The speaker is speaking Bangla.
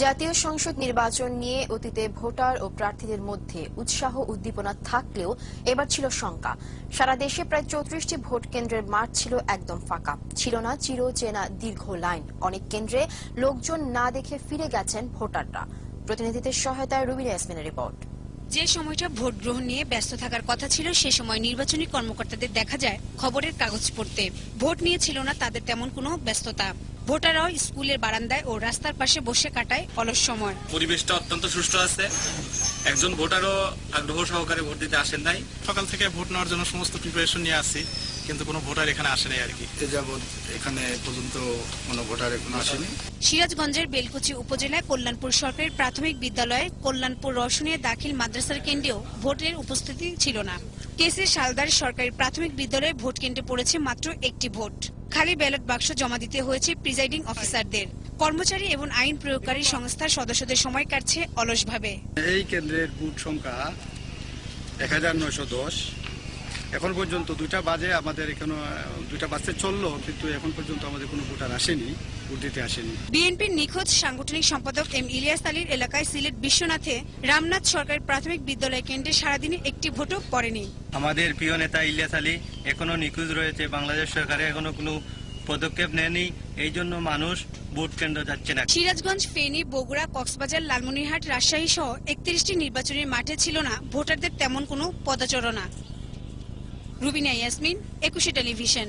জাতীয় সংসদ নির্বাচন নিয়ে অতীতে ভোটার ও প্রার্থীদের মধ্যে উৎসাহ উদ্দীপনা থাকলেও এবার ছিল শঙ্কা। সারা দেশে প্রায় 34টি ভোট কেন্দ্রের মাঠ ছিল একদম ফাঁকা, ছিল না চিরচেনা দীর্ঘ লাইন। অনেক কেন্দ্রে লোকজন না দেখে ফিরে গেছেন ভোটাররা। প্রতিনিধিদের সহায়তায় রুবিনা ইয়াসমিনের রিপোর্ট। যে সময়টা ভোট গ্রহণ নিয়ে ব্যস্ত থাকার কথা ছিল, সে সময় নির্বাচনী কর্মকর্তাদের দেখা যায় খবরের কাগজ পড়তে। ভোট নিয়ে ছিল না তাদের তেমন কোনো ব্যস্ততা। ভোটাররাও স্কুলের বারান্দায় ও রাস্তার পাশে বসে কাটায় অলস সময়। পরিবেশটা অত্যন্ত সুষ্ঠু আছে, একজন ভোটারও আগ্রহ সহকারে ভোট দিতে আসেন নাই। সকাল থেকে ভোট নেওয়ার জন্য সমস্ত প্রিপারেশন নিয়ে আসি, কিন্তু কোনো ভোটার এখানে আসে নাই আর কি। এখানে পর্যন্ত কোনো ভোটার এখনো আসেনি। সিরাজগঞ্জের বেলকুচি উপজেলায় কল্যাণপুর সরকারি প্রাথমিক বিদ্যালয়ে কল্যাণপুর রওশনিয়া দাখিল মাদ্রাসার কেন্দ্রেও ভোটের উপস্থিতি ছিল না। কেসি শালদার সরকারি প্রাথমিক বিদ্যালয়ে ভোট কেন্দ্রে পড়েছে মাত্র একটি ভোট। খালি ব্যালট বাক্স জমা দিতে হয়েছে প্রিজাইডিং অফিসারদের। কর্মচারী এবং আইন প্রয়োগকারী সংস্থার সদস্যদের সময় কাটছে অলসভাবে। এই কেন্দ্রের ভোট সংখ্যা 1910। এখন পর্যন্ত 2টা বাজে, আমাদের এখানে 2টা বাজতে চললো, কিন্তু এখন পর্যন্ত আমাদের কোনো ভোটার আসেনি, ভোট দিতে আসেনি। বিএনপির নিখোঁজ সাংগঠনিক সম্পাদক এম ইলিয়াস আলীর এলাকায় সিলেট বিশ্বনাথে রামনাথ সরকারি প্রাথমিক বিদ্যালয় কেন্দ্রে সারাদিনে একটি ভোটও পড়েনি। আমাদের প্রিয় নেতা ইলিয়াস আলী এখনো নিখোঁজ রয়েছে। বাংলাদেশ সরকারে এখনো কোনো পদক্ষেপ নেয়নি, এই জন্য মানুষ ভোট কেন্দ্র যাচ্ছে না। সিরাজগঞ্জ, ফেনী, বগুড়া, কক্সবাজার, লালমনিরহাট, রাজশাহী সহ 31টি নির্বাচনী মাঠে ছিল না ভোটারদের তেমন কোনো পদচারণা। রুবিনা ইয়াসমিন, 21 টেলিভিশন।